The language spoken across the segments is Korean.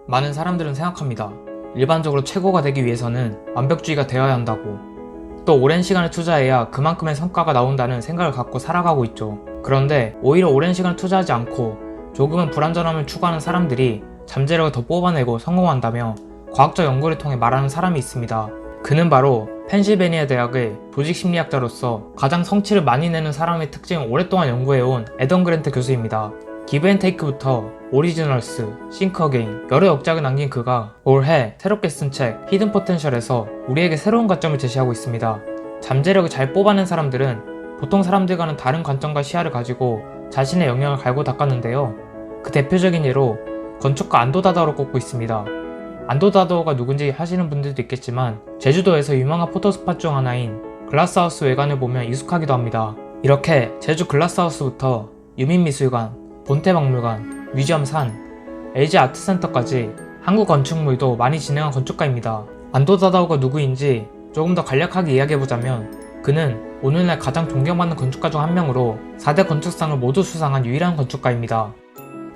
많은 사람들은 생각합니다. 일반적으로 최고가 되기 위해서는 완벽주의가 되어야 한다고. 또 오랜 시간을 투자해야 그만큼의 성과가 나온다는 생각을 갖고 살아가고 있죠. 그런데 오히려 오랜 시간을 투자하지 않고 조금은 불완전함을 추구하는 사람들이 잠재력을 더 뽑아내고 성공한다며 과학적 연구를 통해 말하는 사람이 있습니다. 그는 바로 펜실베니아 대학의 조직심리학자로서 가장 성취를 많이 내는 사람의 특징을 오랫동안 연구해온 애덤 그랜트 교수입니다. 기브앤테이크부터 오리지널스, 싱크 어게인 여러 역작을 남긴 그가 올해 새롭게 쓴 책 히든 포텐셜에서 우리에게 새로운 관점을 제시하고 있습니다. 잠재력을 잘 뽑아낸 사람들은 보통 사람들과는 다른 관점과 시야를 가지고 자신의 영역을 갈고 닦았는데요. 그 대표적인 예로 건축가 안도 다다오를 꼽고 있습니다. 안도 다다오가 누군지 하시는 분들도 있겠지만 제주도에서 유명한 포토스팟 중 하나인 글라스하우스 외관을 보면 익숙하기도 합니다. 이렇게 제주 글라스하우스부터 유민미술관, 본태박물관, 뮤지엄산, LG 아트센터까지 한국 건축물도 많이 진행한 건축가입니다. 안도 다다오가 누구인지 조금 더 간략하게 이야기해보자면 그는 오늘날 가장 존경받는 건축가 중 한 명으로 4대 건축상을 모두 수상한 유일한 건축가입니다.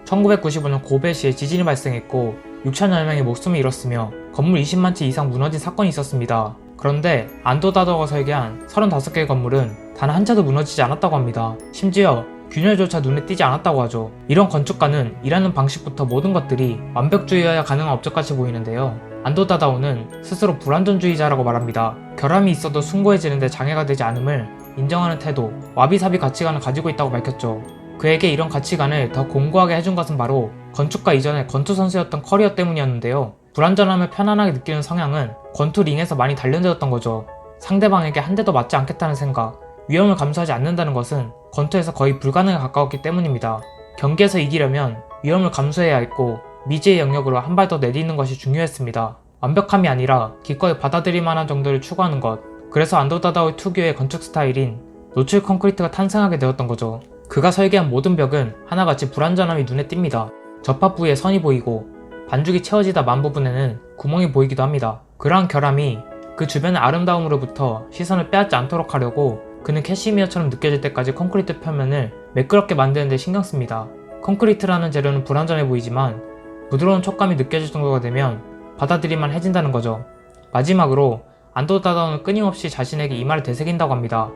1995년 고베시에 지진이 발생했고 6천여 명의 목숨을 잃었으며 건물 20만 채 이상 무너진 사건이 있었습니다. 그런데 안도 다다오가 설계한 35개의 건물은 단 한 채도 무너지지 않았다고 합니다. 심지어 균열조차 눈에 띄지 않았다고 하죠. 이런 건축가는 일하는 방식부터 모든 것들이 완벽주의여야 가능한 업적같이 보이는데요. 안도 다다오는 스스로 불완전주의자라고 말합니다. 결함이 있어도 숭고해지는데 장애가 되지 않음을 인정하는 태도, 와비사비 가치관을 가지고 있다고 밝혔죠. 그에게 이런 가치관을 더 공고하게 해준 것은 바로 건축가 이전에 권투 선수였던 커리어 때문이었는데요. 불완전함을 편안하게 느끼는 성향은 권투 링에서 많이 단련되었던 거죠. 상대방에게 한 대도 맞지 않겠다는 생각, 위험을 감수하지 않는다는 것은 권투에서 거의 불가능에 가까웠기 때문입니다. 경기에서 이기려면 위험을 감수해야 했고 미지의 영역으로 한 발 더 내딛는 것이 중요했습니다. 완벽함이 아니라 기꺼이 받아들일 만한 정도를 추구하는 것. 그래서 안도 다다오의 특유의 건축 스타일인 노출 콘크리트가 탄생하게 되었던 거죠. 그가 설계한 모든 벽은 하나같이 불완전함이 눈에 띕니다. 접합 부위에 선이 보이고 반죽이 채워지다 만 부분에는 구멍이 보이기도 합니다. 그러한 결함이 그 주변의 아름다움으로부터 시선을 빼앗지 않도록 하려고 그는 캐시미어처럼 느껴질 때까지 콘크리트 표면을 매끄럽게 만드는 데 신경 씁니다. 콘크리트라는 재료는 불완전해 보이지만 부드러운 촉감이 느껴질 정도가 되면 받아들일만 해진다는 거죠. 마지막으로 안도 다다오는 끊임없이 자신에게 이 말을 되새긴다고 합니다.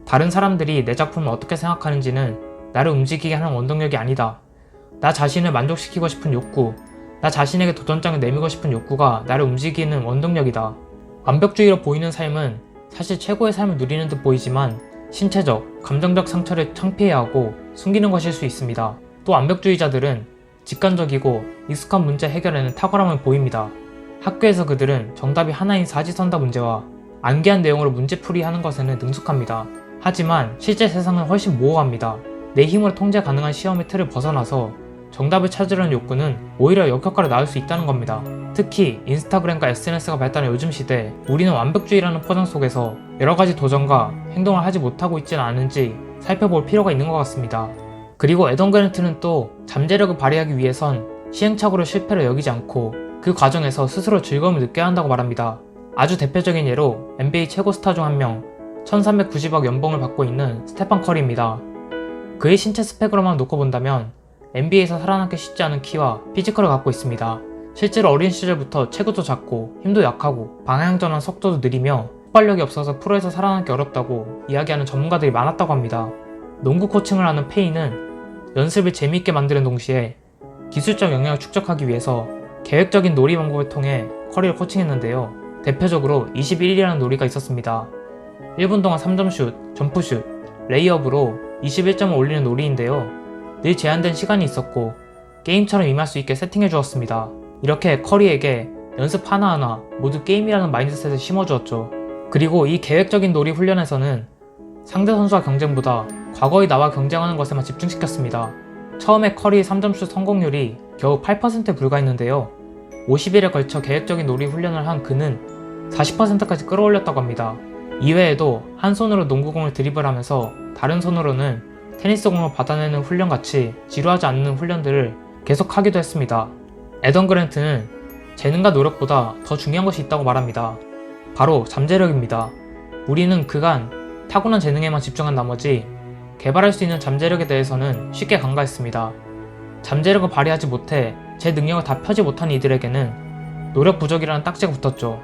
다른 사람들이 내 작품을 어떻게 생각하는지는 나를 움직이게 하는 원동력이 아니다. 나 자신을 만족시키고 싶은 욕구, 나 자신에게 도전장을 내밀고 싶은 욕구가 나를 움직이는 원동력이다. 완벽주의로 보이는 삶은 사실 최고의 삶을 누리는 듯 보이지만 신체적, 감정적 상처를 창피해야 하고 숨기는 것일 수 있습니다. 또 완벽주의자들은 직관적이고 익숙한 문제 해결에는 탁월함을 보입니다. 학교에서 그들은 정답이 하나인 사지선다 문제와 암기한 내용으로 문제풀이하는 것에는 능숙합니다. 하지만 실제 세상은 훨씬 모호합니다. 내 힘으로 통제 가능한 시험의 틀을 벗어나서 정답을 찾으려는 욕구는 오히려 역효과를 낳을 수 있다는 겁니다. 특히 인스타그램과 SNS가 발달한 요즘 시대, 우리는 완벽주의라는 포장 속에서 여러가지 도전과 행동을 하지 못하고 있지는 않은지 살펴볼 필요가 있는 것 같습니다. 그리고 애덤 그랜트는 또 잠재력을 발휘하기 위해선 시행착오를 실패로 여기지 않고 그 과정에서 스스로 즐거움을 느껴야 한다고 말합니다. 아주 대표적인 예로 NBA 최고 스타 중 한 명, 1390억 연봉을 받고 있는 스테판 커리입니다. 그의 신체 스펙으로만 놓고 본다면 NBA에서 살아남기 쉽지 않은 키와 피지컬을 갖고 있습니다. 실제로 어린 시절부터 체구도 작고 힘도 약하고 방향전환 속도도 느리며 폭발력이 없어서 프로에서 살아남기 어렵다고 이야기하는 전문가들이 많았다고 합니다. 농구 코칭을 하는 페이는 연습을 재미있게 만드는 동시에 기술적 영역을 축적하기 위해서 계획적인 놀이 방법을 통해 커리를 코칭했는데요. 대표적으로 21이라는 놀이가 있었습니다. 1분 동안 3점슛, 점프슛, 레이업으로 21점을 올리는 놀이인데요. 늘 제한된 시간이 있었고 게임처럼 임할 수 있게 세팅해 주었습니다. 이렇게 커리에게 연습 하나하나 모두 게임이라는 마인드셋을 심어주었죠. 그리고 이 계획적인 놀이 훈련에서는 상대 선수와 경쟁보다 과거의 나와 경쟁하는 것에만 집중시켰습니다. 처음에 커리의 3점슛 성공률이 겨우 8%에 불과했는데요. 50일에 걸쳐 계획적인 놀이 훈련을 한 그는 40%까지 끌어올렸다고 합니다. 이외에도 한 손으로 농구공을 드리블하면서 다른 손으로는 테니스공을 받아내는 훈련같이 지루하지 않는 훈련들을 계속하기도 했습니다. 애덤 그랜트는 재능과 노력보다 더 중요한 것이 있다고 말합니다. 바로 잠재력입니다. 우리는 그간 타고난 재능에만 집중한 나머지 개발할 수 있는 잠재력에 대해서는 쉽게 간과했습니다. 잠재력을 발휘하지 못해 제 능력을 다 펴지 못한 이들에게는 노력 부족이라는 딱지가 붙었죠.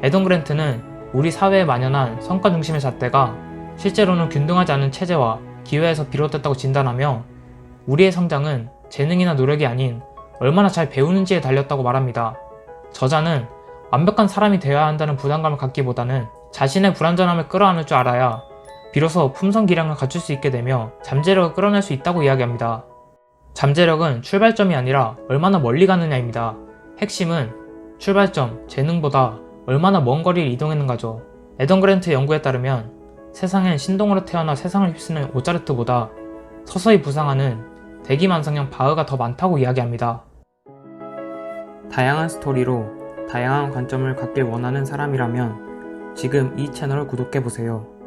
애덤 그랜트는 우리 사회에 만연한 성과 중심의 잣대가 실제로는 균등하지 않은 체제와 기회에서 비롯됐다고 진단하며 우리의 성장은 재능이나 노력이 아닌 얼마나 잘 배우는지에 달렸다고 말합니다. 저자는 완벽한 사람이 되어야 한다는 부담감을 갖기보다는 자신의 불완전함을 끌어안을 줄 알아야 비로소 품성기량을 갖출 수 있게 되며 잠재력을 끌어낼 수 있다고 이야기합니다. 잠재력은 출발점이 아니라 얼마나 멀리 가느냐입니다. 핵심은 출발점, 재능보다 얼마나 먼 거리를 이동했는가죠. 애덤 그랜트 연구에 따르면 세상엔 신동으로 태어나 세상을 휩쓰는 모차르트보다 서서히 부상하는 대기만성형 바흐가 더 많다고 이야기합니다. 다양한 스토리로 다양한 관점을 갖길 원하는 사람이라면 지금 이 채널을 구독해보세요.